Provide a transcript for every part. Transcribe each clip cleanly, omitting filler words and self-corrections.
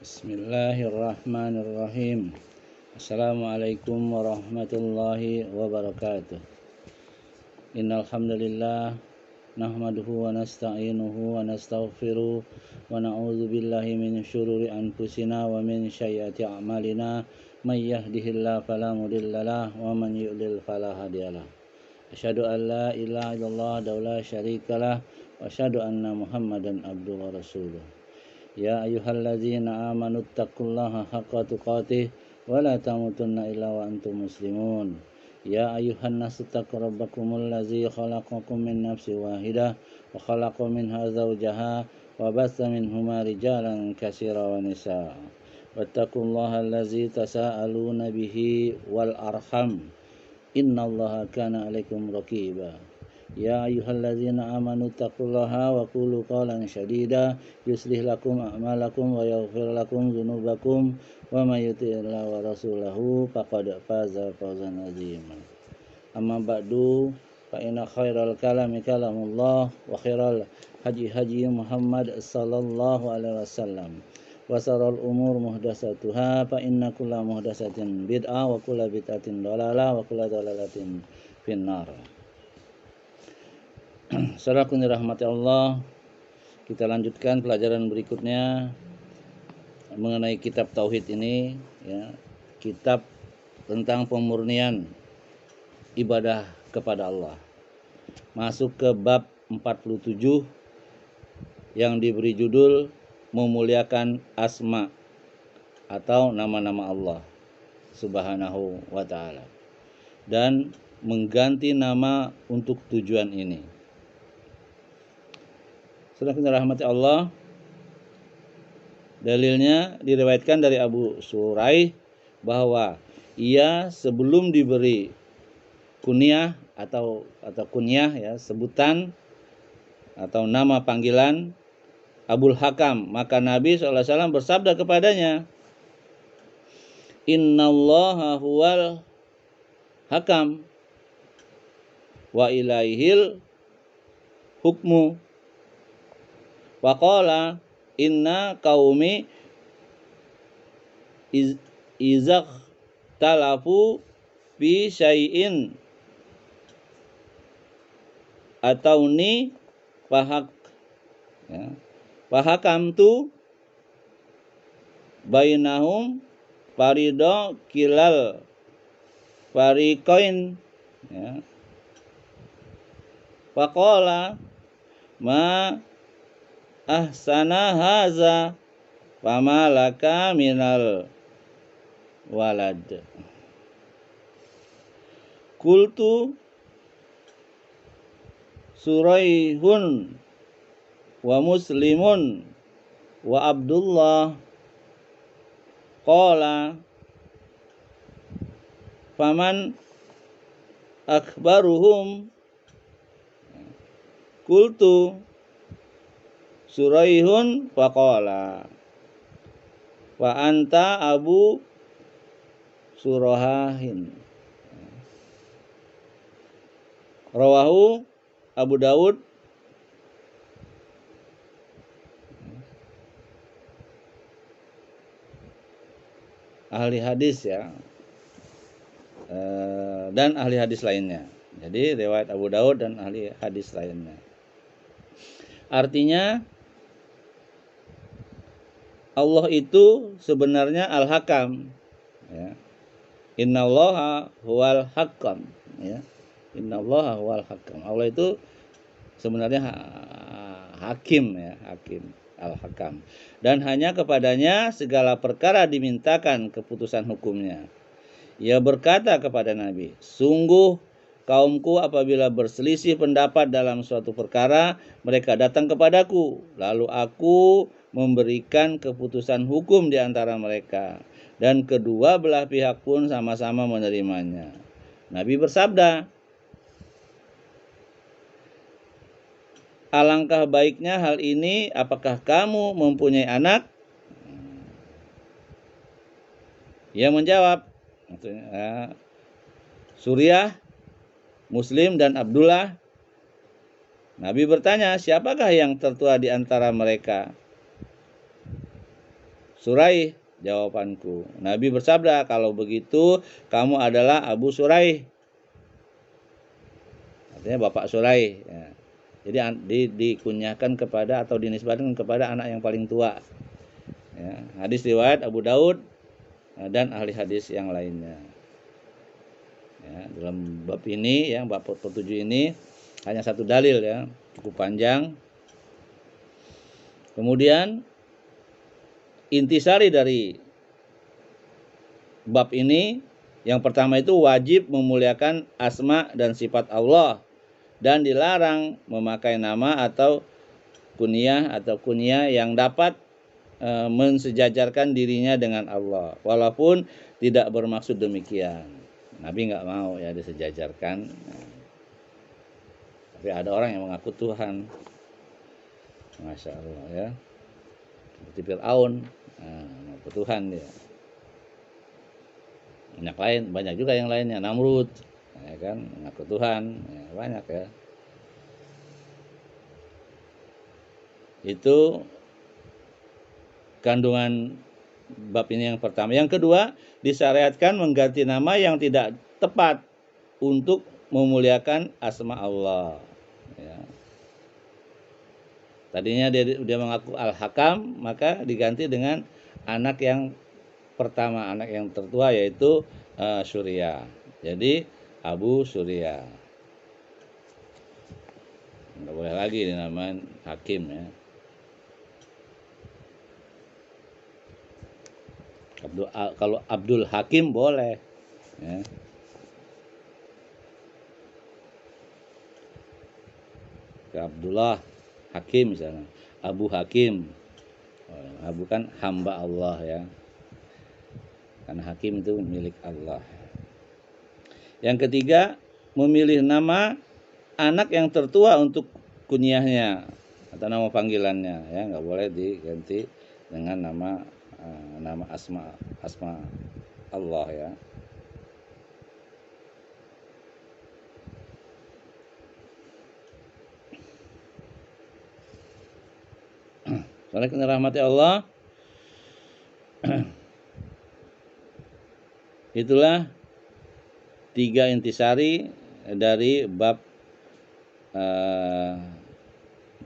Bismillahirrahmanirrahim. Assalamualaikum warahmatullahi wabarakatuh. Innal hamdalillah nahmaduhu wa nasta'inuhu wa nastaghfiruh wa na'udzu billahi min syururi anfusina wa min sayyiati a'malina may yahdihillahu fala mudhillalah wa man yudlil fala hadiyalah. Asyhadu an la ilaha illallah wa la syarikalah wa asyhadu anna Muhammadan abduhu wa rasuluh. Ya ayyuhalladzina amanu taqullaha haqqa tuqatih wa la tamutunna illa wa antum muslimun. Ya ayyuhan nasu taqu rabbakumul ladzi khalaqakum min nafsin wahidah wa khalaqa minha zawjaha wa batha minhuma rijalan katsiran wa nisaa. Wattaqullaha alladzi tasaaluna bihi wal arham. Innallaha kana 'alaikum raqiba. Ya ayyuhalladzina amanu taqullaha wa qulu qawlan sadida yuslih lakum a'malakum wa yaghfir lakum dzunubakum wa may yuti'illaha wa rasulahu faqad faza fawzan 'aziman. Amma ba'du fa inna khairal kalami kalamullah wa khairal hadi Muhammad sallallahu alaihi wasallam wa sharral umur muhdatsatuha fa inna kulla muhdatsatin bid'ah wa kulla bid'atin dhalalah wa kulla dhalalatin finnar. Saudaraku dirahmati Allah, kita lanjutkan pelajaran berikutnya mengenai kitab tauhid ini, ya, kitab tentang pemurnian ibadah kepada Allah. Masuk ke bab 47 yang diberi judul memuliakan asma atau nama-nama Allah Subhanahu wa ta'ala dan mengganti nama untuk tujuan ini. Saudara kita rahmati Allah, dalilnya diriwayatkan dari Abu Suraih bahwa ia sebelum diberi kunyah atau kunyah, ya, sebutan atau nama panggilan Abul Hakam, maka Nabi SAW bersabda kepadanya, Innallaha huwal hakam wa ilaihil hukmu. Wa qala inna qaumi izaq talafu fi syai'in atauni pahak, ya, pahakam tu bainahum farido kilal farikoin, ya. Wa qala ma ahsana haza fama laka minal walad. Kultu Suraihun wa Muslimun wa Abdullah qala faman akhbaruhum. Kultu Suraihun faqala wa anta Abu Surahahin. Rawahu Abu Dawud ahli hadis, ya, dan ahli hadis lainnya. Jadi riwayat Abu Dawud dan ahli hadis lainnya. Artinya Allah itu sebenarnya Al-Hakam, ya. Innallaha huwal hakam, ya. Innallaha huwal hakam. Allah itu sebenarnya hakim, ya, hakim, Al-Hakam. Dan hanya kepadanya segala perkara dimintakan keputusan hukumnya. Ia berkata kepada Nabi, sungguh kaumku apabila berselisih pendapat dalam suatu perkara, mereka datang kepadaku, lalu aku memberikan keputusan hukum di antara mereka, dan kedua belah pihak pun sama-sama menerimanya. Nabi bersabda, alangkah baiknya hal ini, apakah kamu mempunyai anak? Ia menjawab, Suriah, Muslim, dan Abdullah. Nabi bertanya, siapakah yang tertua di antara mereka? Suraih, jawabanku. Nabi bersabda, kalau begitu kamu adalah Abu Suraih. Artinya bapak Suraih. Ya. Jadi dikunyahkan kepada atau dinisbatkan kepada anak yang paling tua. Ya. Hadis riwayat Abu Daud dan ahli hadis yang lainnya. Ya, dalam bab ini, ya, bab 47 ini hanya satu dalil, ya, cukup panjang. Kemudian intisari dari bab ini, yang pertama itu wajib memuliakan asma dan sifat Allah dan dilarang memakai nama atau kunyah yang dapat mensejajarkan dirinya dengan Allah, walaupun tidak bermaksud demikian. Nabi nggak mau ya disejajarkan. Tapi ada orang yang mengaku Tuhan, Masya Allah, ya, seperti Fir'aun, mengaku Tuhan dia. Banyak juga yang lainnya, Namrud, ya kan, mengaku Tuhan, ya, banyak ya. Itu kandungan bab ini yang pertama. Yang kedua, disyariatkan mengganti nama yang tidak tepat untuk memuliakan asma Allah. Ya. Tadinya dia mengaku Al-Hakam, maka diganti dengan anak yang pertama, anak yang tertua, yaitu Surya. Jadi Abu Surya. Nggak boleh lagi dinamain Hakim, ya. Kalau Abdul Hakim boleh, ya. Abdullah Hakim misalnya, Abu Hakim. Abu kan hamba Allah, ya. Karena Hakim itu milik Allah. Yang ketiga, memilih nama anak yang tertua untuk kunyahnya atau nama panggilannya, ya, nggak boleh diganti dengan nama asma Allah, ya. Oleh karena rahmati Allah, itulah 3 intisari dari bab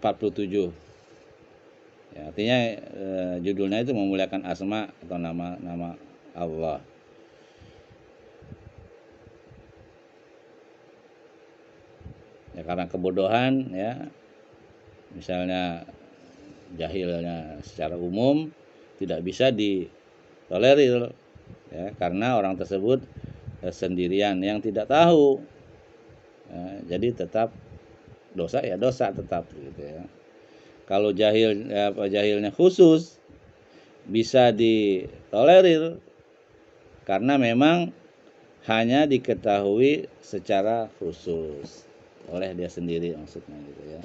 47. Ya, artinya judulnya itu memuliakan asma atau nama Allah. Ya, karena kebodohan, ya, misalnya jahilnya secara umum tidak bisa ditolerir, ya, karena orang tersebut sendirian yang tidak tahu, ya, jadi tetap dosa, ya dosa tetap, gitu, ya. Kalau jahilnya khusus bisa ditolerir karena memang hanya diketahui secara khusus oleh dia sendiri, maksudnya, gitu, ya.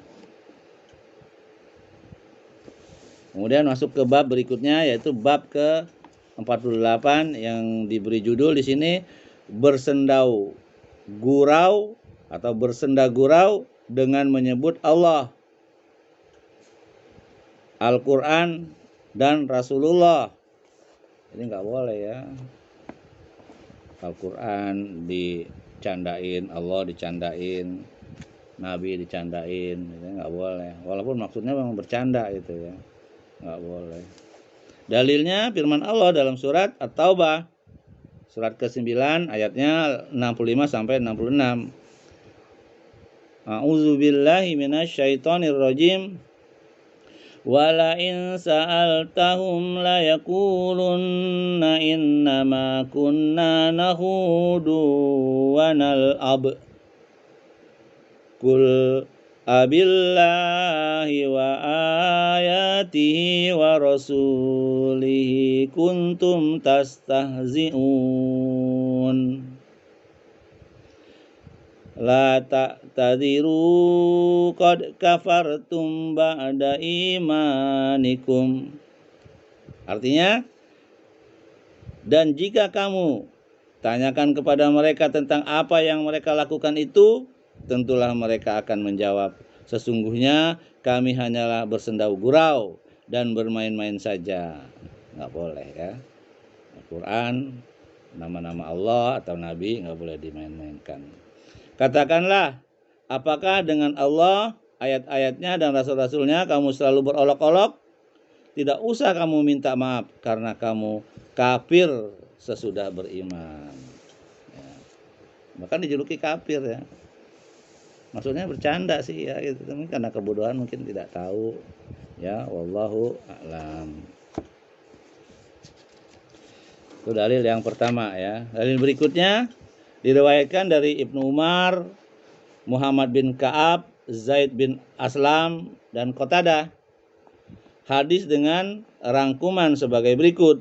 Kemudian masuk ke bab berikutnya, yaitu bab ke-48 yang diberi judul di sini bersendau gurau atau bersenda gurau dengan menyebut Allah, Al-Quran, dan Rasulullah. Jadi nggak boleh, ya, Al-Quran dicandain, Allah dicandain, Nabi dicandain, gitu, nggak boleh. Walaupun maksudnya memang bercanda, gitu, ya, nggak boleh. Dalilnya firman Allah dalam surat At-Taubah, surat ke-9 ayatnya 65 sampai 66. A'udzubillahi minasyaitonirrajim. Wala in sa'altahum la yaqulunna innama kunna nahudu wa nal'ab. Qul abillahi wa ayatihi wa rasulihi kuntum tastahzi'un. La ta'tadiru qad kafartum ba'da imanikum. Artinya, dan jika kamu tanyakan kepada mereka tentang apa yang mereka lakukan itu, tentulah mereka akan menjawab, sesungguhnya kami hanyalah bersendau gurau dan bermain-main saja. nggak boleh ya. Al-Quran, nama-nama Allah atau Nabi nggak boleh dimain-mainkan. Katakanlah, apakah dengan Allah, ayat-ayatnya dan rasul-rasulnya kamu selalu berolok-olok? Tidak usah kamu minta maaf karena kamu kafir sesudah beriman. Ya. Bahkan dijuluki kafir ya. Maksudnya bercanda sih ya, gitu. Karena kebodohan mungkin tidak tahu. Ya, wallahu a'lam. Itu dalil yang pertama ya. Dalil berikutnya diriwayatkan dari Ibnu Umar, Muhammad bin Ka'ab, Zaid bin Aslam, dan Qatadah. Hadis dengan rangkuman sebagai berikut.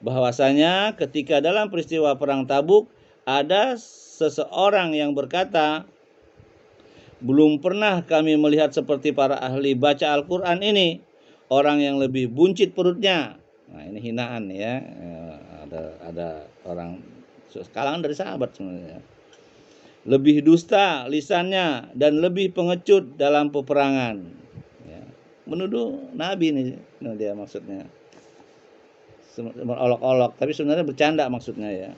Bahwasanya ketika dalam peristiwa perang Tabuk ada seseorang yang berkata, belum pernah kami melihat seperti para ahli baca Al-Quran ini, orang yang lebih buncit perutnya. Nah ini hinaan ya. Ada orang kalangan dari sahabat sebenarnya. Lebih dusta lisannya dan lebih pengecut dalam peperangan. Ya. Menuduh Nabi nih dia maksudnya. Olok-olok, tapi sebenarnya bercanda maksudnya ya.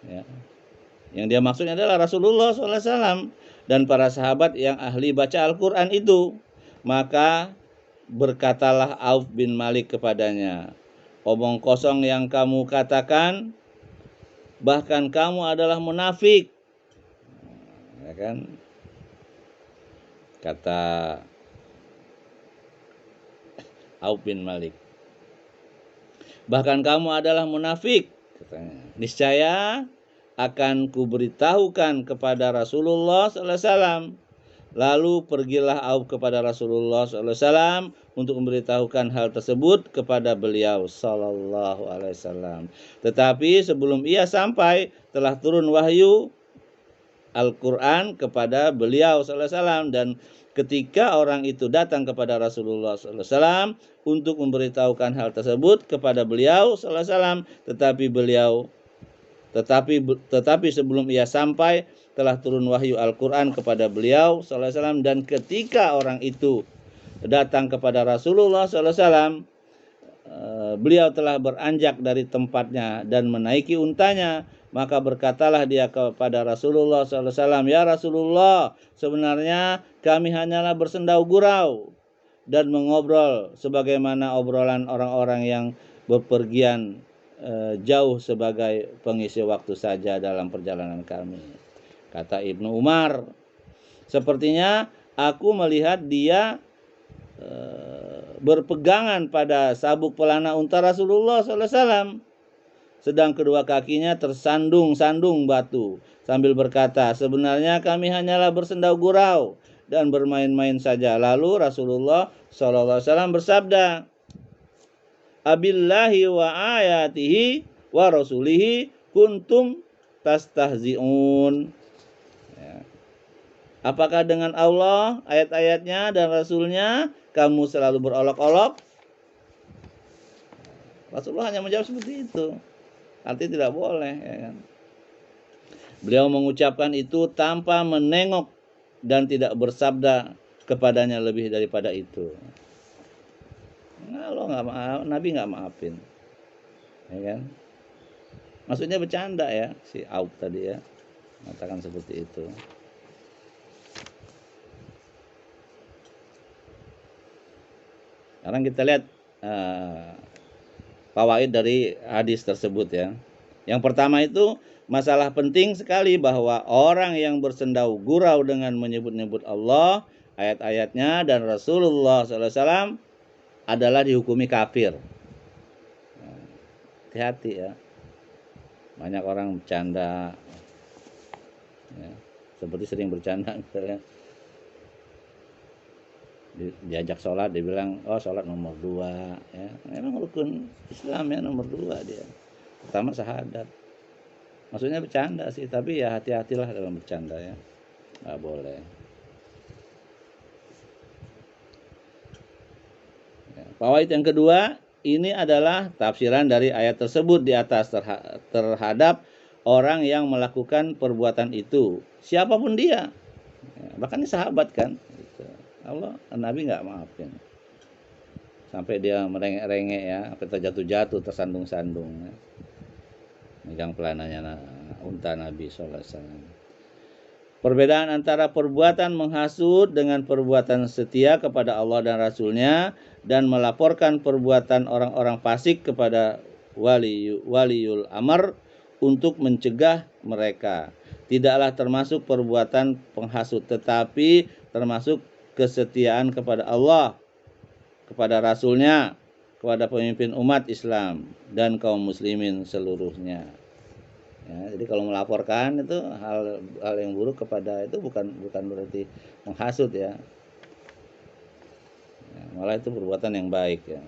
Ya. Yang dia maksudnya adalah Rasulullah SAW dan para sahabat yang ahli baca Al-Quran itu. Maka berkatalah Auf bin Malik kepadanya, omong kosong yang kamu katakan, bahkan kamu adalah munafik. Ya kan? Kata Auf bin Malik. Bahkan kamu adalah munafik, katanya. Niscaya akan kuberitahukan kepada Rasulullah SAW. Lalu pergilah Auf kepada Rasulullah SAW untuk memberitahukan hal tersebut kepada beliau Sallallahu Alaihi Wasallam. Tetapi sebelum ia sampai telah turun wahyu Al-Quran kepada beliau Sallallahu Alaihi Wasallam, dan ketika orang itu datang kepada Rasulullah Sallallahu Alaihi Wasallam untuk memberitahukan hal tersebut kepada beliau Sallallahu Alaihi Wasallam, tetapi sebelum ia sampai telah turun wahyu Al-Quran kepada beliau sallallahu alaihi wasallam, dan ketika orang itu datang kepada Rasulullah sallallahu alaihi wasallam, beliau telah beranjak dari tempatnya dan menaiki untanya. Maka berkatalah dia kepada Rasulullah sallallahu alaihi wasallam, ya Rasulullah, sebenarnya kami hanyalah bersendau gurau dan mengobrol sebagaimana obrolan orang-orang yang bepergian jauh sebagai pengisi waktu saja dalam perjalanan kami. Kata Ibnu Umar, sepertinya aku melihat dia berpegangan pada sabuk pelana unta Rasulullah SAW, sedang kedua kakinya tersandung-sandung batu, sambil berkata, sebenarnya kami hanyalah bersendau gurau dan bermain-main saja. Lalu Rasulullah SAW bersabda, abillahi wa ayatihi wa rasulihi kuntum tastahzi'un. Apakah dengan Allah, ayat-ayatnya, dan Rasulnya kamu selalu berolok-olok? Rasulullah hanya menjawab seperti itu. Artinya tidak boleh. Ya kan? Beliau mengucapkan itu tanpa menengok dan tidak bersabda kepadanya lebih daripada itu. Allah nggak maaf, Nabi nggak maafin. Ya kan? Maksudnya bercanda ya, si Auf tadi ya. Mengatakan seperti itu. Sekarang kita lihat fawaid dari hadis tersebut ya. Yang pertama itu masalah penting sekali bahwa orang yang bersendau gurau dengan menyebut-nyebut Allah, ayat-ayatnya, dan Rasulullah SAW adalah dihukumi kafir. Hati-hati ya. Banyak orang bercanda ya, seperti sering bercanda misalnya diajak sholat, dia bilang, oh sholat nomor 2 ya. Memang rukun Islam ya nomor 2 dia. Pertama syahadat. Maksudnya bercanda sih, tapi ya hati-hatilah dalam bercanda ya. Nggak boleh. Ya. Fawaid yang kedua, ini adalah tafsiran dari ayat tersebut di atas terhadap orang yang melakukan perbuatan itu, siapapun dia. Ya, bahkan ini sahabat kan. Allah, Nabi nggak maafin. sampai dia merengek-rengek ya, sampai terjatuh-jatuh, tersandung-sandung ya. Megang pelananya unta Nabi SAW. Perbedaan antara perbuatan menghasut dengan perbuatan setia kepada Allah dan Rasulnya, dan melaporkan perbuatan orang-orang fasik kepada waliul amr untuk mencegah mereka. Tidaklah termasuk perbuatan penghasut, tetapi termasuk kesetiaan kepada Allah, kepada Rasulnya, kepada pemimpin umat Islam, dan kaum muslimin seluruhnya. Ya, jadi kalau melaporkan itu hal yang buruk kepada itu bukan berarti menghasut ya. Malah itu perbuatan yang baik ya.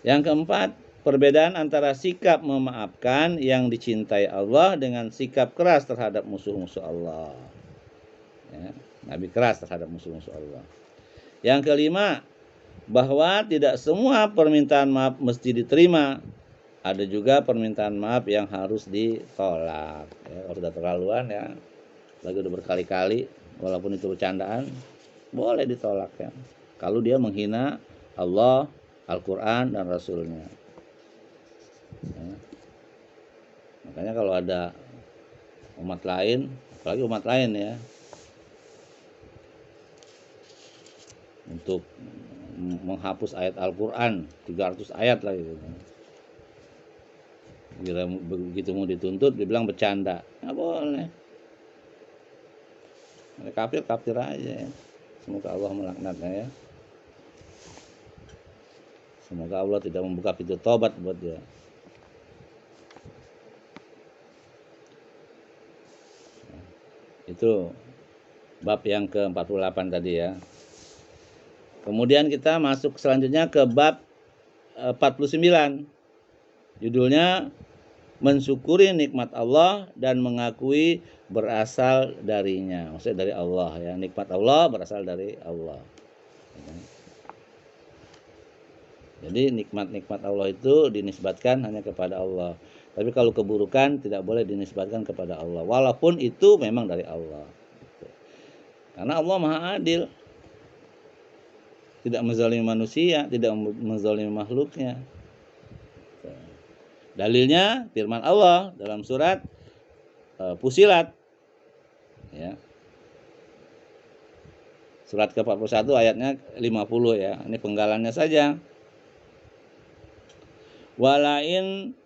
Yang keempat, perbedaan antara sikap memaafkan yang dicintai Allah dengan sikap keras terhadap musuh-musuh Allah. Ya, Nabi keras terhadap musuh-musuh Allah. Yang kelima, bahwa tidak semua permintaan maaf mesti diterima. Ada juga permintaan maaf yang harus ditolak. Ya, kalau sudah terlaluan ya, lagi udah berkali-kali, walaupun itu bercandaan, boleh ditolak ya. Kalau dia menghina Allah, Al-Quran, dan Rasulnya. Ya. Makanya kalau ada umat lain, apalagi umat lain ya, untuk menghapus ayat Al-Quran 300 ayat lah gitu. Begitu mau dituntut dibilang bercanda, nggak boleh. Kafir aja ya. Semoga Allah melaknatnya ya. Semoga Allah tidak membuka pintu tobat buat dia. Itu bab yang ke-48 tadi ya. Kemudian kita masuk selanjutnya ke bab 49. Judulnya mensyukuri nikmat Allah dan mengakui berasal darinya. Maksudnya dari Allah ya. Nikmat Allah berasal dari Allah. Jadi nikmat-nikmat Allah itu dinisbatkan hanya kepada Allah. Tapi kalau keburukan tidak boleh dinisbatkan kepada Allah. Walaupun itu memang dari Allah. Karena Allah Maha Adil. Tidak menzalimi manusia, tidak menzalimi makhluknya. Dalilnya firman Allah dalam surat Fusilat ya. Surat ke-41 ayatnya 50 ya. Ini penggalannya saja. Walain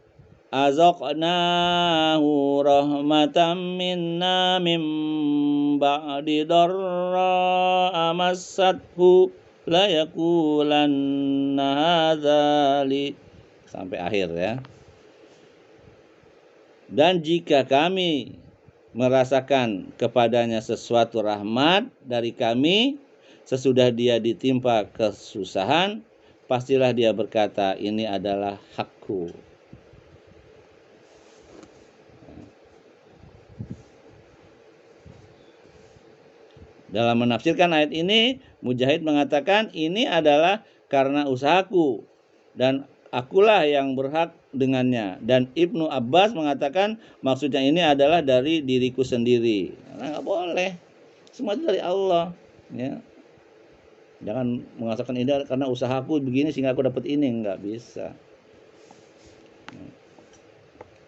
azaqnahu rahmatan minna min ba'di darra amassathu la yaqulanna hadzali sampai akhir ya. Dan jika kami merasakan kepadanya sesuatu rahmat dari kami sesudah dia ditimpa kesusahan, pastilah dia berkata, ini adalah hakku. Dalam menafsirkan ayat ini, Mujahid mengatakan ini adalah karena usahaku dan akulah yang berhak dengannya. Dan Ibnu Abbas mengatakan maksudnya ini adalah dari diriku sendiri. Karena nggak boleh, semua itu dari Allah. Ya. Jangan mengatakan ini karena usahaku begini sehingga aku dapat ini, nggak bisa.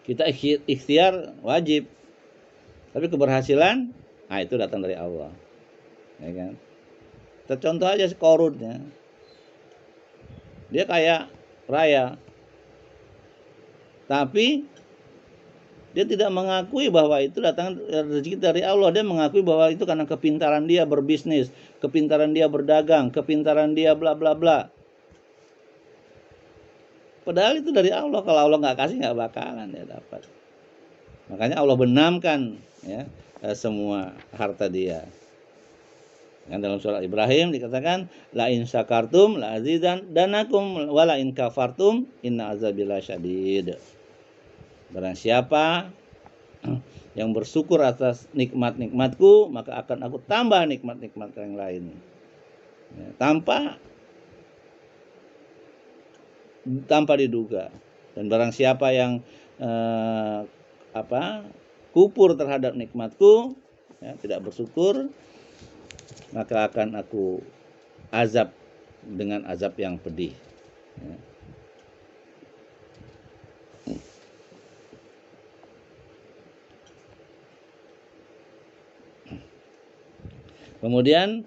Kita ikhtiar wajib, tapi keberhasilan, itu datang dari Allah. Ya kan? Tercontoh aja si Korun ya. Dia kaya raya, tapi dia tidak mengakui bahwa itu datang rezeki dari Allah. Dia mengakui bahwa itu karena kepintaran dia berbisnis, kepintaran dia berdagang, kepintaran dia bla bla bla. Padahal itu dari Allah. Kalau Allah nggak kasih nggak bakalan dia dapat. Makanya Allah benamkan ya semua harta dia. Yang dalam surat Ibrahim dikatakan la in syakartum la azidanakum wa la in kafartum inna azabi lasyadid. Barang siapa yang bersyukur atas nikmat-nikmatku, maka akan aku tambah nikmat-nikmat yang lain. Ya, tanpa diduga. Dan barang siapa yang kufur terhadap nikmatku, ya, tidak bersyukur, maka akan aku azab dengan azab yang pedih. Ya. Kemudian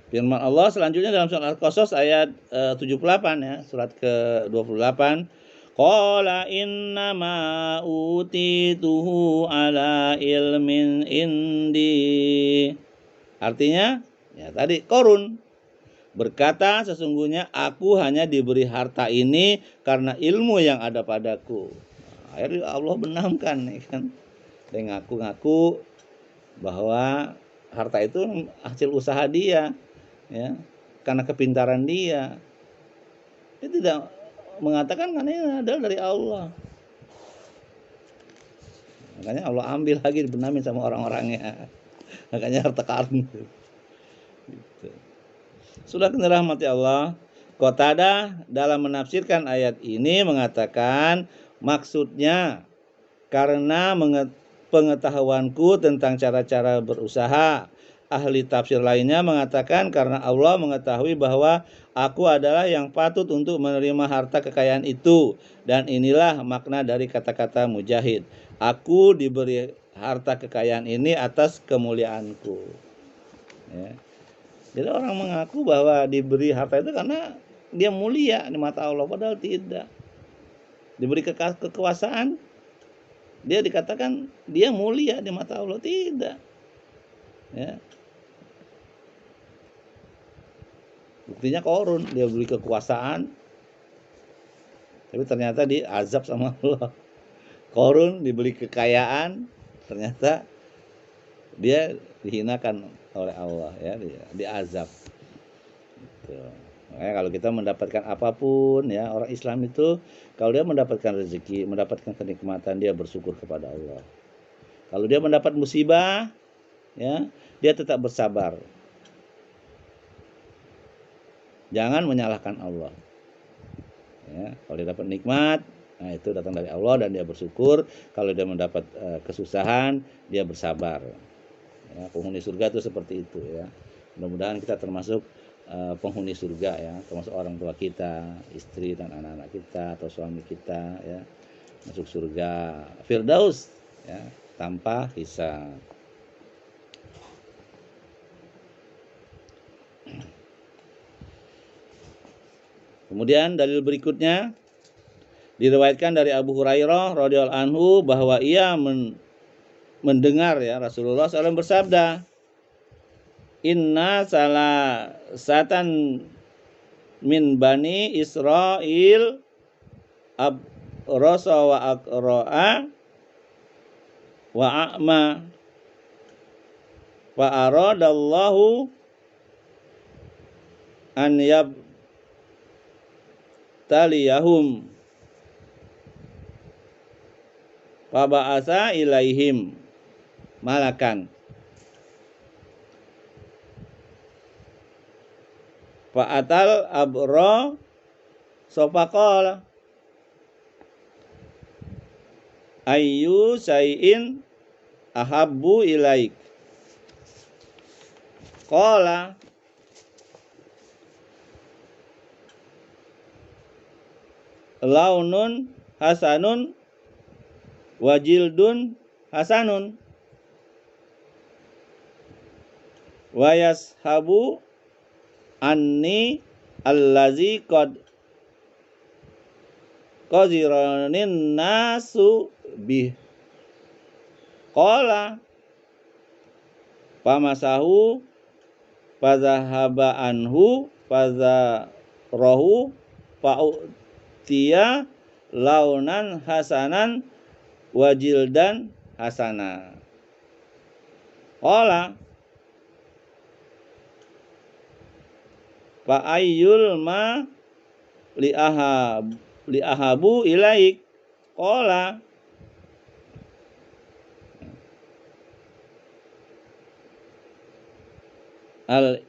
firman Allah selanjutnya dalam surat Al-Qasas ayat 78 ya, surat ke-28. Qala innama utituhu ala ilmin indi. Artinya ya tadi Korun berkata, sesungguhnya aku hanya diberi harta ini karena ilmu yang ada padaku. Akhirnya Allah benamkan nih kan. Dia ngaku-ngaku bahwa harta itu hasil usaha dia, ya, karena kepintaran dia. Dia tidak mengatakan karena ini adalah dari Allah. Makanya Allah ambil lagi, dibenamin sama orang-orangnya. Makanya harta karun. Gitu. Sudah dirahmati Allah, Qatadah dalam menafsirkan ayat ini mengatakan maksudnya karena pengetahuanku tentang cara-cara berusaha. Ahli tafsir lainnya mengatakan karena Allah mengetahui bahwa aku adalah yang patut untuk menerima harta kekayaan itu. Dan inilah makna dari kata-kata Mujahid. Aku diberi harta kekayaan ini atas kemuliaanku. Ya. Jadi orang mengaku bahwa diberi harta itu karena dia mulia di mata Allah, padahal tidak. Diberi kekuasaan, dia dikatakan dia mulia di mata Allah, tidak. Ya. Buktinya Korun, dia beri kekuasaan, tapi ternyata diazab sama Allah. Korun diberi kekayaan, ternyata dia dihinakan oleh Allah, ya, diazab. Gitu. Makanya kalau kita mendapatkan apapun, ya, orang Islam itu kalau dia mendapatkan rezeki, mendapatkan kenikmatan, dia bersyukur kepada Allah. Kalau dia mendapat musibah, ya, dia tetap bersabar. Jangan menyalahkan Allah. Ya, kalau dia dapat nikmat, nah itu datang dari Allah dan dia bersyukur. Kalau dia mendapat kesusahan, dia bersabar. Ya, penghuni surga itu seperti itu, ya. Mudah-mudahan kita termasuk penghuni surga, ya, termasuk orang tua kita, istri dan anak-anak kita atau suami kita, ya, masuk surga Firdaus, ya, tanpa hisab. Kemudian dalil berikutnya diriwayatkan dari Abu Hurairah radhiyallahu anhu bahwa ia mendengar, ya, Rasulullah SAW bersabda, Inna salah satan min bani Israel abrasa wa aqra'a wa a'ma fa aradallahu an yabtaliyahum fa ba'asa ilaihim malakan fa'atal abra sopaqala ayyu syai'in ahabbu ilaik qala launun hasanun wajildun hasanun wayashabu anni allazi qad qaziranin nasu bih qala pamasahu fazahaba anhu fazarahu fa'utiya launan hasanan wajildan hasana qala fa ayyul ma li ahabu ilaik qala al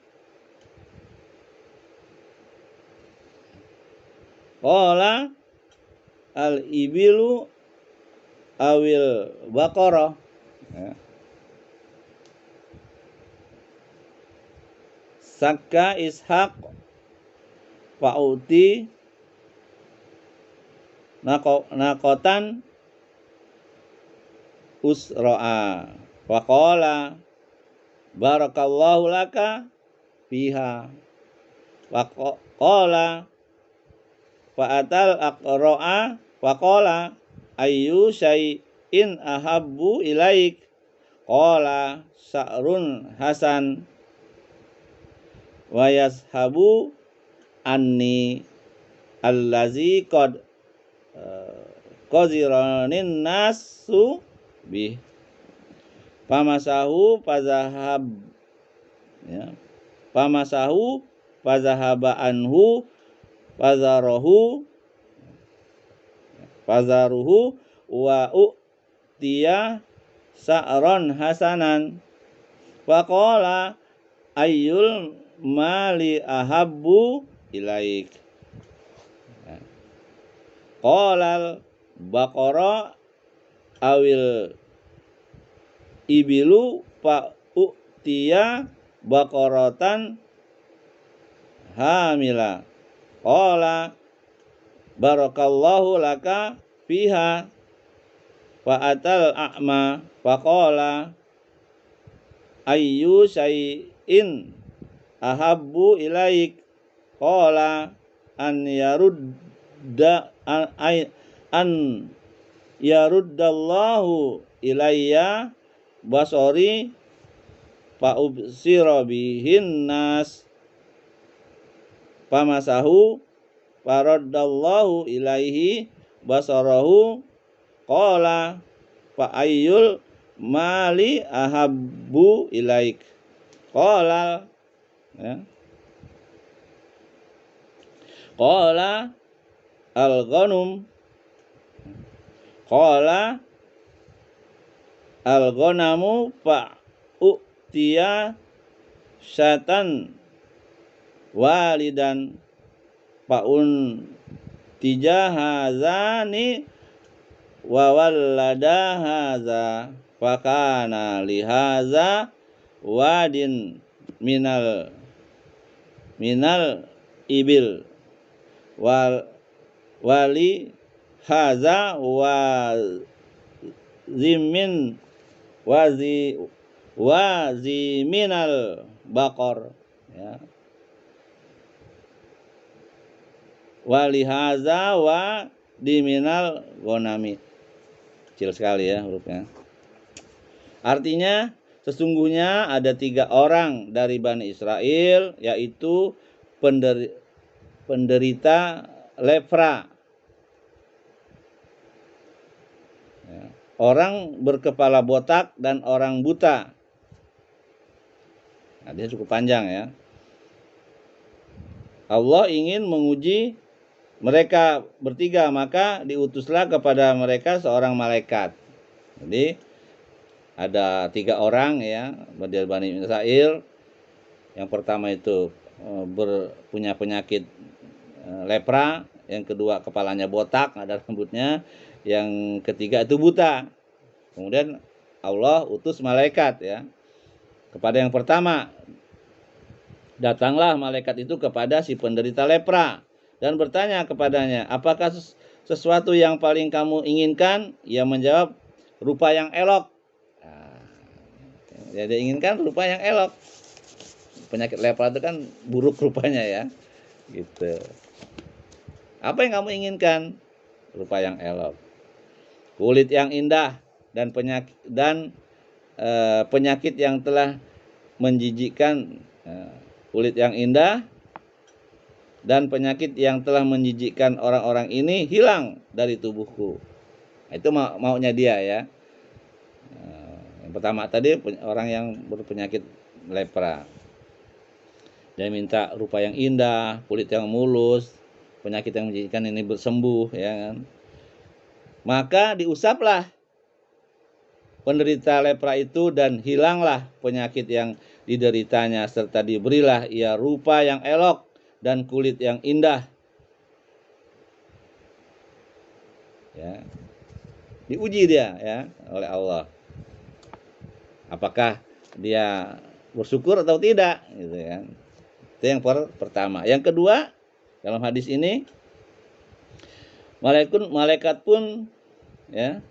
qala al ibilu awil baqarah, ya. Sakka Ishaq fa'uti nakotan usro'a waqala barakallahu laka fiha waqala fa'atal aqro'a waqala ayyu syai'in ahabbu ilaik qala sa'run hasan wa yashabu anni allazi qad qaziranin nasu bih pamasahu fazahab ya pamasahu fazahaba anhu fazaruhu wa u'tiya sa'ron hasanan faqala ayyul mali ahabbu ilaik qalal baqara awil ibilu fa u'tiya baqaratan hamila qala barakallahu laka fiha fa atal a'ma faqala ayyu syai'in ahabbu ilaik qala an yaruddallahu ilayya basori fa ubsira bihin nas pamasahu faraddallahu ilaihi basarahu qala fa ayyul mali ahabbu ilaik qala ya qala al-ghanum qala al-ghanamu fa u'tiya syatan walidan faun tijahazani wa wallada haza fakana lihaza wadin minal ibil wali haza wa zimin waziminal bakor ya wali haza wa diminal gonami. Kecil sekali ya hurufnya. Artinya sesungguhnya ada 3 orang dari Bani Israel, yaitu penderita lepra, ya, orang berkepala botak dan orang buta. Nah, dia cukup panjang ya. Allah ingin menguji mereka bertiga, maka diutuslah kepada mereka seorang malaikat. Jadi ada 3 orang ya dari Bani Israel. Yang pertama itu punya penyakit lepra, yang kedua kepalanya botak, ada rambutnya, yang ketiga itu buta. Kemudian Allah utus malaikat ya kepada yang pertama. Datanglah malaikat itu kepada si penderita lepra dan bertanya kepadanya, apakah sesuatu yang paling kamu inginkan? Ia menjawab, rupa yang elok. Nah, jadi inginkan rupa yang elok. Penyakit lepra itu kan buruk rupanya ya, gitu. Apa yang kamu inginkan? Rupa yang elok, kulit yang indah dan penyakit yang telah menjijikkan. Kulit yang indah dan penyakit yang telah menjijikkan orang-orang ini hilang dari tubuhku. Itu maunya dia ya. Yang pertama tadi orang yang berpenyakit lepra. Dia minta rupa yang indah, kulit yang mulus, penyakit yang menjijikkan ini bersembuh ya kan. Maka diusaplah penderita lepra itu dan hilanglah penyakit yang dideritanya, serta diberilah ia rupa yang elok dan kulit yang indah. Ya. Diuji dia ya oleh Allah. Apakah dia bersyukur atau tidak gitu kan. Itu yang pertama. Yang kedua, dalam hadis ini malaikat pun ya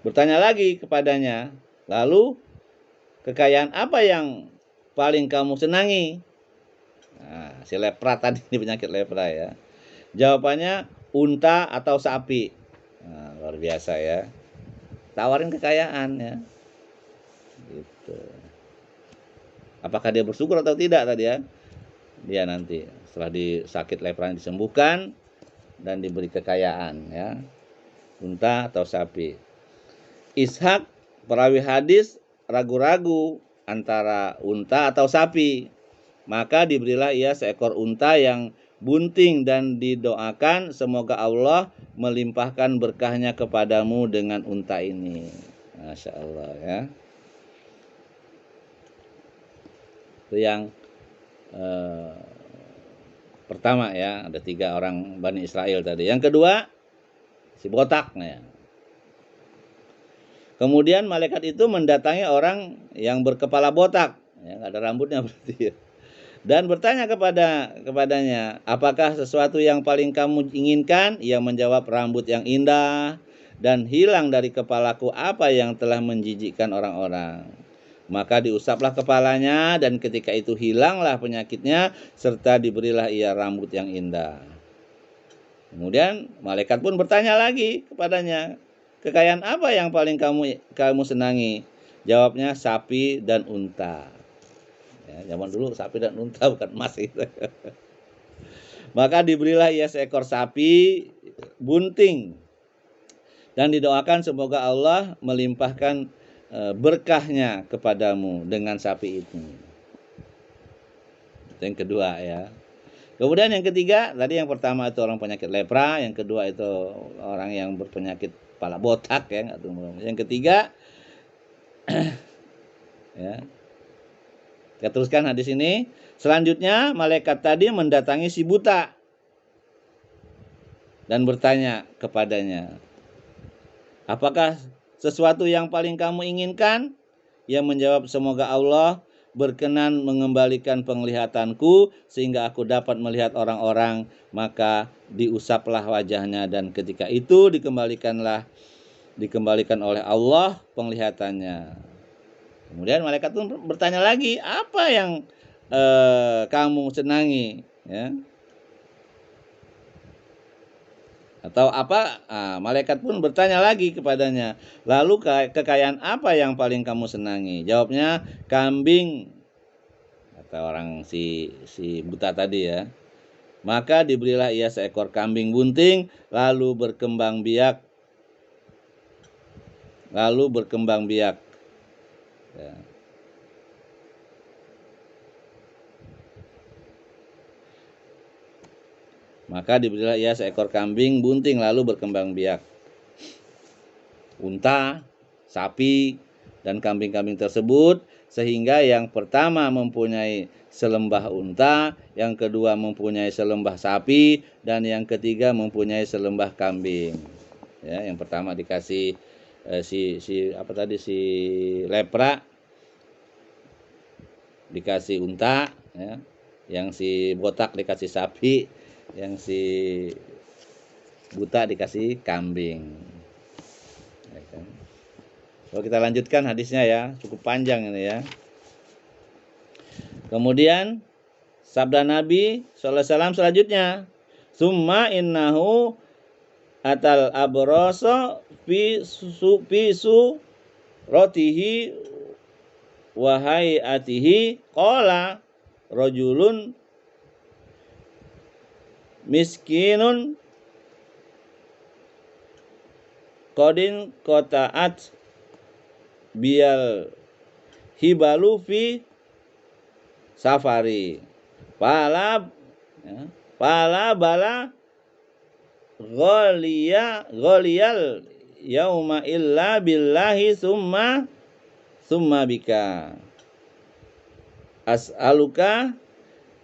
bertanya lagi kepadanya, lalu kekayaan apa yang paling kamu senangi? Nah, si lepra tadi, ini penyakit lepra ya. Jawabannya unta atau sapi. Nah, luar biasa ya. Tawarin kekayaan ya. Gitu. Apakah dia bersyukur atau tidak tadi ya? Dia nanti setelah sakit lepra disembuhkan dan diberi kekayaan ya. Unta atau sapi. Ishak perawi hadis ragu-ragu antara unta atau sapi. Maka diberilah ia seekor unta yang bunting dan didoakan semoga Allah melimpahkan berkahnya kepadamu dengan unta ini. Masya Allah ya. Itu yang pertama ya, ada 3 orang Bani Israel tadi. Yang kedua, si botaknya. Kemudian malaikat itu mendatangi orang yang berkepala botak, ya, nggak ada rambutnya berarti ya. Dan bertanya kepadanya, apakah sesuatu yang paling kamu inginkan? Ia menjawab, rambut yang indah dan hilang dari kepalaku apa yang telah menjijikkan orang-orang. Maka diusaplah kepalanya dan ketika itu hilanglah penyakitnya serta diberilah ia rambut yang indah. Kemudian malaikat pun bertanya lagi kepadanya, kekayaan apa yang paling kamu senangi? Jawabnya sapi dan unta. Ya, zaman dulu sapi dan unta bukan emas gitu. Maka diberilah ia seekor sapi bunting dan didoakan semoga Allah melimpahkan berkahnya kepadamu dengan sapi itu. Itu yang kedua ya. Kemudian yang ketiga, tadi yang pertama itu orang penyakit lepra, yang kedua itu orang yang berpenyakit kepala botak ya, yang ketiga ya. Kita teruskan hadis ini. Selanjutnya malaikat tadi mendatangi si buta dan bertanya kepadanya, apakah sesuatu yang paling kamu inginkan? Ia menjawab, semoga Allah berkenan mengembalikan penglihatanku sehingga aku dapat melihat orang-orang. Maka diusaplah wajahnya dan ketika itu dikembalikan oleh Allah penglihatannya. Kemudian malaikat pun bertanya lagi, apa yang kamu senangi ya? Atau apa? Malaikat pun bertanya lagi kepadanya, lalu kekayaan apa yang paling kamu senangi? Jawabnya kambing, kata orang si buta tadi ya. Maka diberilah ia seekor kambing bunting lalu berkembang biak ya. Maka diberilah ia seekor kambing bunting lalu berkembang biak. Unta, sapi, dan kambing-kambing tersebut sehingga yang pertama mempunyai selembah unta, yang kedua mempunyai selembah sapi, dan yang ketiga mempunyai selembah kambing. Ya, yang pertama dikasih si lepra dikasih unta, ya. Yang si botak dikasih sapi, yang si buta dikasih kambing. Ya kan? Kalau kita lanjutkan hadisnya ya, cukup panjang ini ya. Kemudian sabda Nabi SAW selanjutnya, summa innahu atal abroso fi rotihi wahai atihi qala rajulun miskinun qadin qata'at bial hibalu fi safari pala bala ghaliyal yauma illa billahi summa bika as'aluka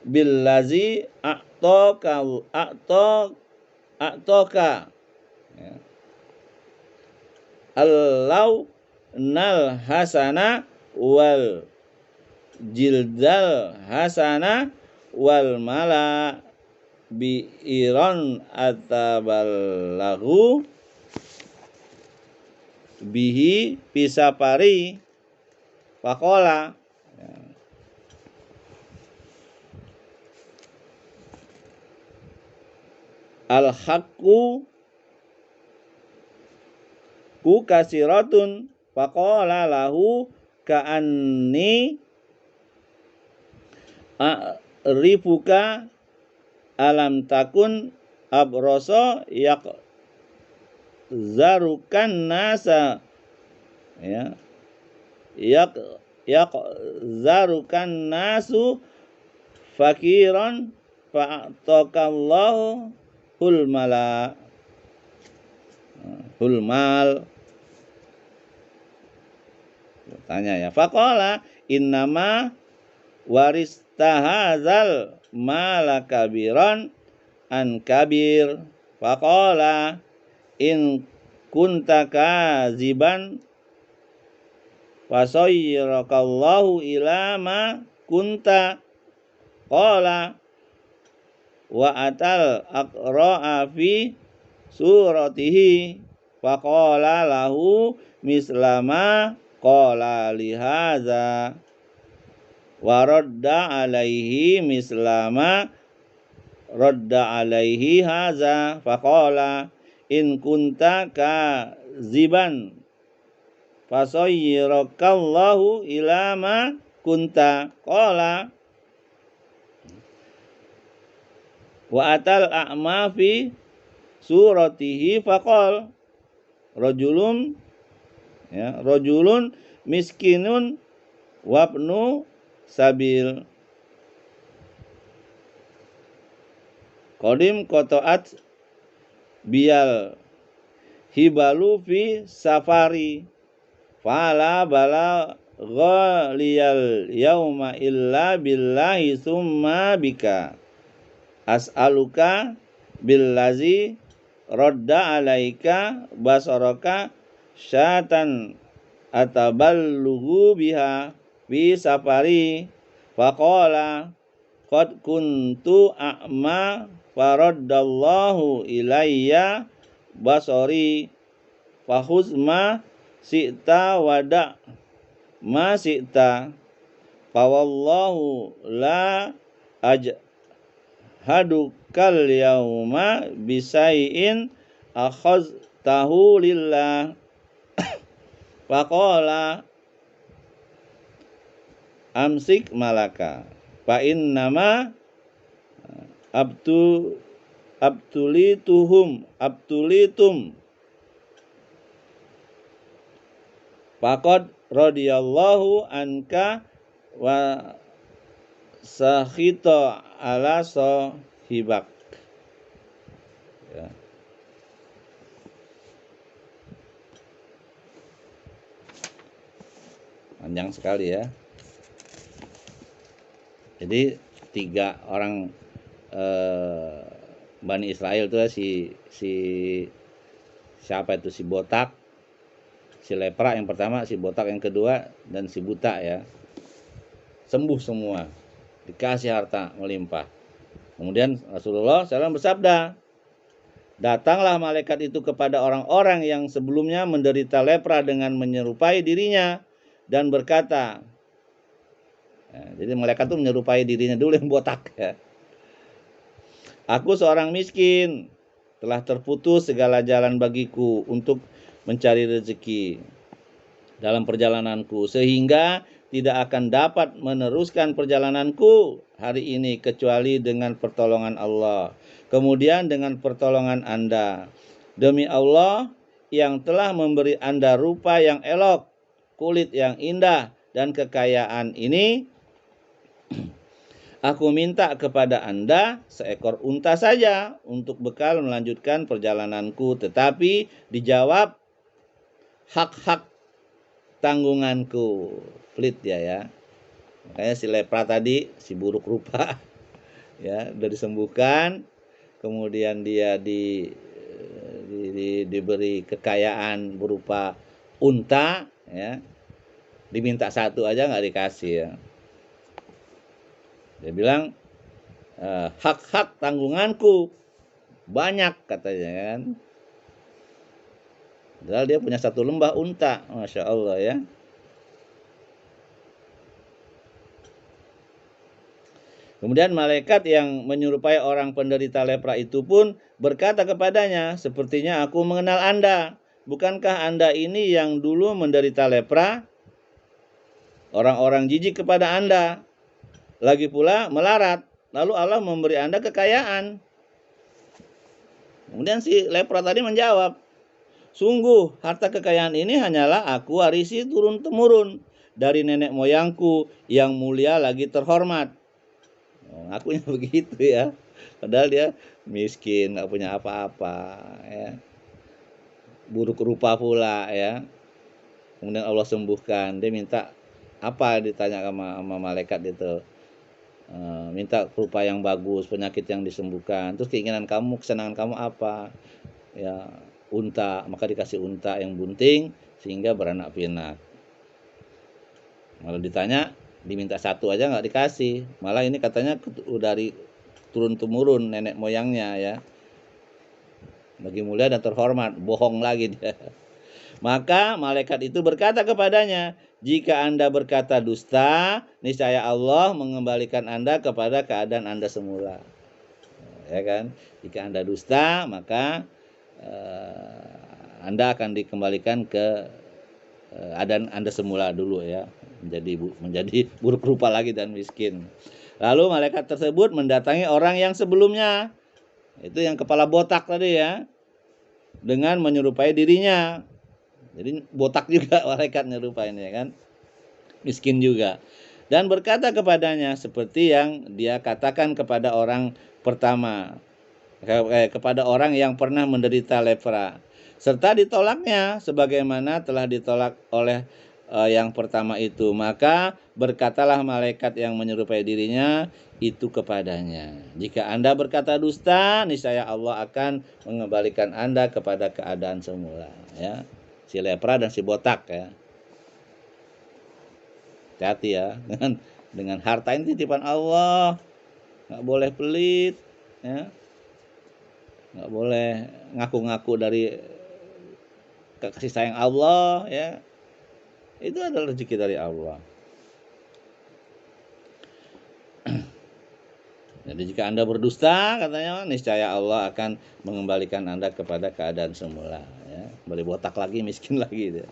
billazi a'toka ya. Allau nal hasana wal jildal hasana wal mala bi iron ataballahu bihi pisapari faqala. Al haqqu ku kasiratun faqala lahu ka'anni a'rifuka alam takun abroso yak zarukan nasa, ya, yak zarukan nasu fakiran fa'atakallahu hulmala hulmal. Tanya ya, faqala innama waristahazal malakabiran an kabir faqala in kunta kaziban fasayyirakallahu ila ma kunta qala wa atal aqra'a fi suratihi faqala lahu mislama qala lihaza wa radda alaihi mislama radda alaihi haza faqala in kunta kaziban fasayyirakallahu ila ma kunta qala wa atal a'ma fi suratihi faqal rajulun, ya, rajulun miskinun wabnu sabil qadim qata'at biyal hibalu fi safari fala bala ghaliyal yauma illa billahi summa bika as'aluka billazi radda alaika basaraka syatan ataballugu biha bi safari faqala qad kuntu a'ma faraddallahu ilayya basari fahuz ma si'ta wada ma si'ta fawallahu la hadukal yauma bisai'in akhaztahu lillah faqala amsik malaka fa innama abtulitum faqad radiyallahu anka wa sakhita ala sahibak, ya. Panjang sekali ya. Jadi 3 orang Bani Israel itu ya, si siapa itu, si botak, si lepra yang pertama, si botak yang kedua, dan si buta ya. Sembuh semua, dikasih harta melimpah. Kemudian Rasulullah SAW bersabda, datanglah malaikat itu kepada orang-orang yang sebelumnya menderita lepra dengan menyerupai dirinya dan berkata, ya, jadi malaikat itu menyerupai dirinya dulu yang botak ya. Aku seorang miskin, telah terputus segala jalan bagiku untuk mencari rezeki dalam perjalananku, sehingga tidak akan dapat meneruskan perjalananku hari ini kecuali dengan pertolongan Allah, kemudian dengan pertolongan Anda. Demi Allah yang telah memberi Anda rupa yang elok, kulit yang indah, dan kekayaan ini, aku minta kepada Anda seekor unta saja untuk bekal melanjutkan perjalananku, tetapi dijawab hak-hak tanggunganku. Pelit dia ya. Makanya si lepra tadi, si buruk rupa ya, udah disembuhkan, kemudian dia diberi kekayaan berupa unta ya. Diminta satu aja nggak dikasih ya. Dia bilang, hak-hak tanggunganku banyak katanya kan. Padahal dia punya satu lembah unta, Masya Allah ya. Kemudian malaikat yang menyerupai orang penderita lepra itu pun berkata kepadanya, sepertinya aku mengenal Anda. Bukankah Anda ini yang dulu menderita lepra? Orang-orang jijik kepada Anda. Lagi pula melarat. Lalu Allah memberi Anda kekayaan. Kemudian si lepra tadi menjawab, sungguh harta kekayaan ini hanyalah aku warisi turun-temurun dari nenek moyangku yang mulia lagi terhormat. Ngakunya begitu ya. Padahal dia miskin, nggak punya apa-apa ya. Buruk rupa pula ya. Kemudian Allah sembuhkan. Dia minta apa, ditanya sama malaikat itu. Minta rupa yang bagus, penyakit yang disembuhkan. Terus keinginan kamu, kesenangan kamu apa? Ya, unta, maka dikasih unta yang bunting sehingga beranak pinak. Kalau ditanya diminta satu aja nggak dikasih, malah ini katanya dari turun temurun nenek moyangnya ya, lagi mulia dan terhormat. Bohong lagi dia. Maka malaikat itu berkata kepadanya, jika Anda berkata dusta, niscaya Allah mengembalikan Anda kepada keadaan Anda semula. Ya kan? Jika Anda dusta, maka Anda akan dikembalikan ke keadaan Anda semula dulu ya, menjadi buruk rupa lagi dan miskin. Lalu malaikat tersebut mendatangi orang yang sebelumnya, itu yang kepala botak tadi ya, dengan menyerupai dirinya. Jadi botak juga malaikat nyerupain ya kan, miskin juga. Dan berkata kepadanya seperti yang dia katakan kepada orang pertama, kepada orang yang pernah menderita lepra, serta ditolaknya sebagaimana telah ditolak oleh yang pertama itu. Maka berkatalah malaikat yang menyerupai dirinya itu kepadanya, jika Anda berkata dusta, niscaya Allah akan mengembalikan Anda kepada keadaan semula ya. Si lepra dan si botak ya. Hati-hati ya dengan harta ini titipan Allah, nggak boleh pelit ya, nggak boleh ngaku-ngaku dari kasih sayang Allah ya. Itu adalah rezeki dari Allah. Jadi jika Anda berdusta, katanya, niscaya Allah akan mengembalikan Anda kepada keadaan semula ya. Boleh botak lagi, miskin lagi ya.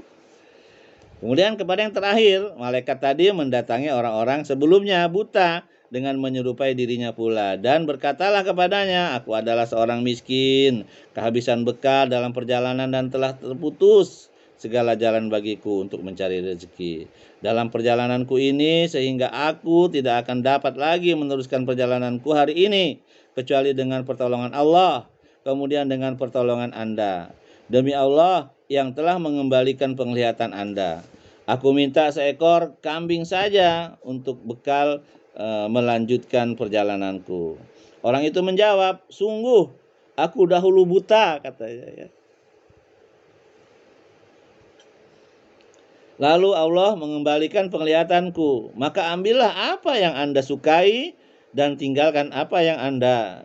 Kemudian kepada yang terakhir, malaikat tadi mendatangi orang-orang sebelumnya buta dengan menyerupai dirinya pula, dan berkatalah kepadanya, aku adalah seorang miskin, kehabisan bekal dalam perjalanan dan telah terputus segala jalan bagiku untuk mencari rezeki dalam perjalananku ini, sehingga aku tidak akan dapat lagi meneruskan perjalananku hari ini kecuali dengan pertolongan Allah, kemudian dengan pertolongan Anda. Demi Allah yang telah mengembalikan penglihatan Anda, aku minta seekor kambing saja untuk bekal melanjutkan perjalananku. Orang itu menjawab, sungguh aku dahulu buta, katanya ya. Lalu Allah mengembalikan penglihatanku, maka ambillah apa yang Anda sukai dan tinggalkan apa yang Anda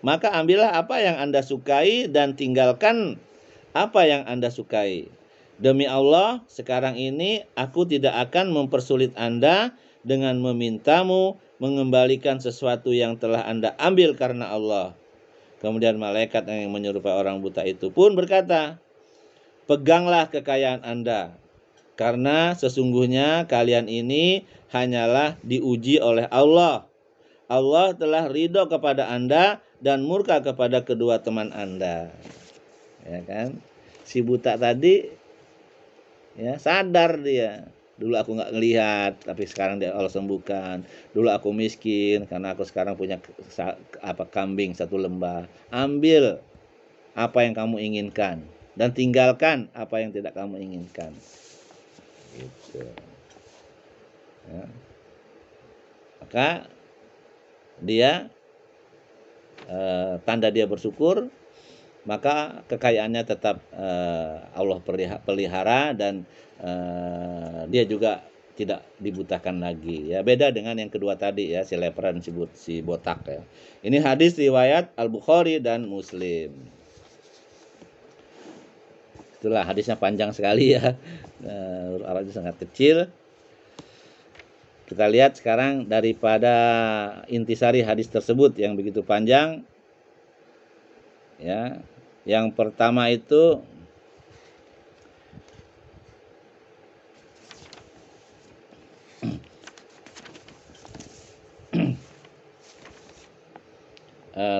maka ambillah apa yang Anda sukai dan tinggalkan apa yang Anda sukai. Demi Allah, sekarang ini aku tidak akan mempersulit Anda dengan memintamu mengembalikan sesuatu yang telah Anda ambil karena Allah. Kemudian malaikat yang menyerupai orang buta itu pun berkata, peganglah kekayaan Anda, karena sesungguhnya kalian ini hanyalah diuji oleh Allah. Allah telah ridho kepada Anda dan murka kepada kedua teman Anda. Ya kan? Si buta tadi ya sadar dia. Dulu aku nggak ngelihat, tapi sekarang dia Allah sembuhkan. Dulu aku miskin, karena aku sekarang punya kambing satu lembah. Ambil apa yang kamu inginkan dan tinggalkan apa yang tidak kamu inginkan. Gitu. Ya. Maka dia tanda dia bersyukur, maka kekayaannya tetap Allah pelihara dan dia juga tidak dibutakan lagi ya. Beda dengan yang kedua tadi ya, si lepra dan si botak ya. Ini hadis riwayat Al-Bukhari dan Muslim. Itulah hadisnya panjang sekali ya. Huruf Arabnya sangat kecil. Kita lihat sekarang daripada intisari hadis tersebut yang begitu panjang ya. Yang pertama itu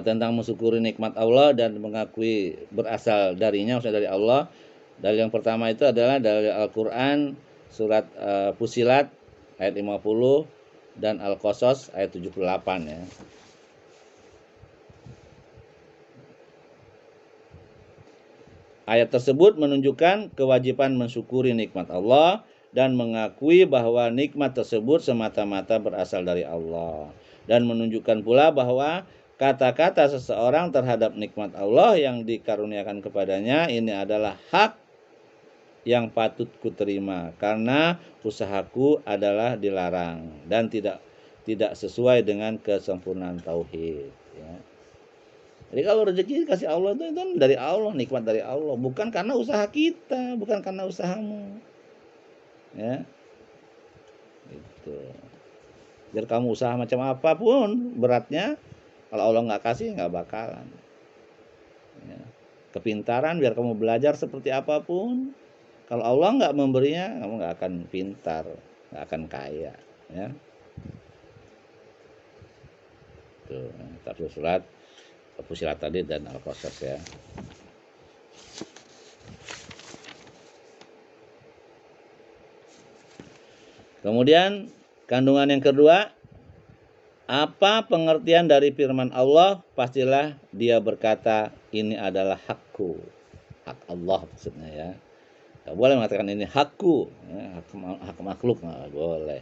tentang mensyukuri nikmat Allah dan mengakui berasal darinya, maksudnya dari Allah. Dalil yang pertama itu adalah dari Al-Quran surat Fusilat ayat 50 dan Al-Qasas ayat 78 ya. Ayat tersebut menunjukkan kewajiban mensyukuri nikmat Allah dan mengakui bahwa nikmat tersebut semata-mata berasal dari Allah. Dan menunjukkan pula bahwa kata-kata seseorang terhadap nikmat Allah yang dikaruniakan kepadanya ini adalah hak yang patut kuterima karena usahaku adalah dilarang dan tidak sesuai dengan kesempurnaan tauhid ya. Jadi kalau rezeki kasih Allah itu dari Allah, nikmat dari Allah, bukan karena usaha kita, bukan karena usahamu ya. Gitu. Biar kamu usaha macam apapun beratnya, kalau Allah nggak kasih nggak bakalan ya. Kepintaran biar kamu belajar seperti apapun, kalau Allah nggak memberinya, kamu nggak akan pintar, nggak akan kaya ya. Tuh, tafsir surat Fusilat tadi dan Al-Qasas ya. Kemudian kandungan yang kedua, apa pengertian dari firman Allah? Pastilah dia berkata ini adalah hakku, hak Allah maksudnya ya. Gak boleh mengatakan ini hakku ya, hak makhluk nggak boleh.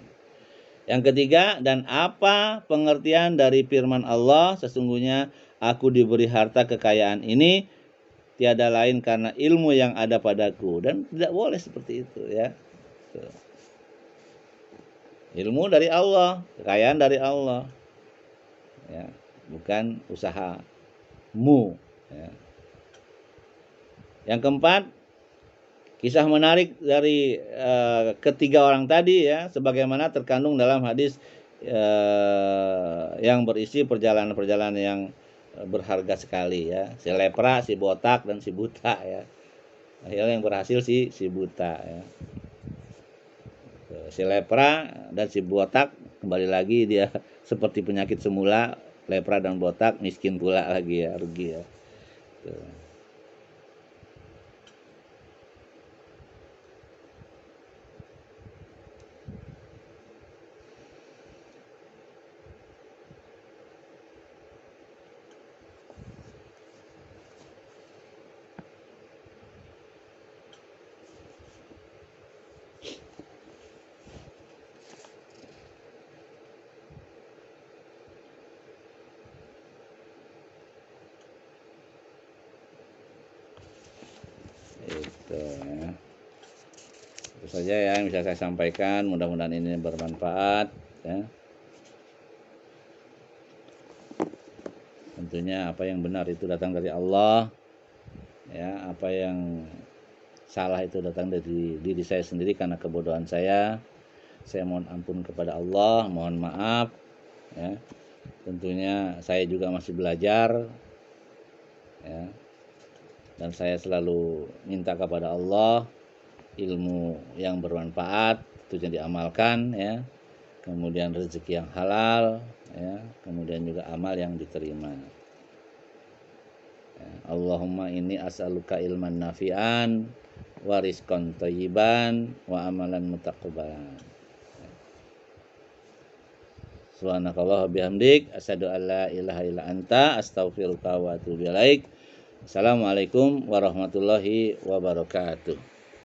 Yang ketiga, dan apa pengertian dari firman Allah? Sesungguhnya aku diberi harta kekayaan ini tiada lain karena ilmu yang ada padaku, dan tidak boleh seperti itu ya. Ilmu dari Allah, kekayaan dari Allah ya, bukan usahamu ya. Yang keempat, kisah menarik dari ketiga orang tadi ya, sebagaimana terkandung dalam hadis yang berisi perjalanan-perjalanan yang berharga sekali ya. Si lepra, si botak, dan si buta ya. Akhirnya yang berhasil si buta ya. Si lepra dan si botak kembali lagi dia seperti penyakit semula, lepra dan botak miskin pula lagi ya, rugi ya. Tuh. Itu saja ya yang bisa saya sampaikan, mudah-mudahan ini bermanfaat ya. Tentunya apa yang benar itu datang dari Allah ya, apa yang salah itu datang dari diri saya sendiri karena kebodohan saya mohon ampun kepada Allah, mohon maaf ya. Tentunya saya juga masih belajar ya, dan saya selalu minta kepada Allah ilmu yang bermanfaat tentunya diamalkan ya, kemudian rezeki yang halal ya, kemudian juga amal yang diterima ya. Allahumma inni as'aluka ilman nafi'an wa rizqan thayyiban wa amalan mutaqabbalan. Subhanakallah bihamdik asyhadu an la ilaha illa anta astaghfiruka wa atubu ilaik. Assalamualaikum warahmatullahi wabarakatuh.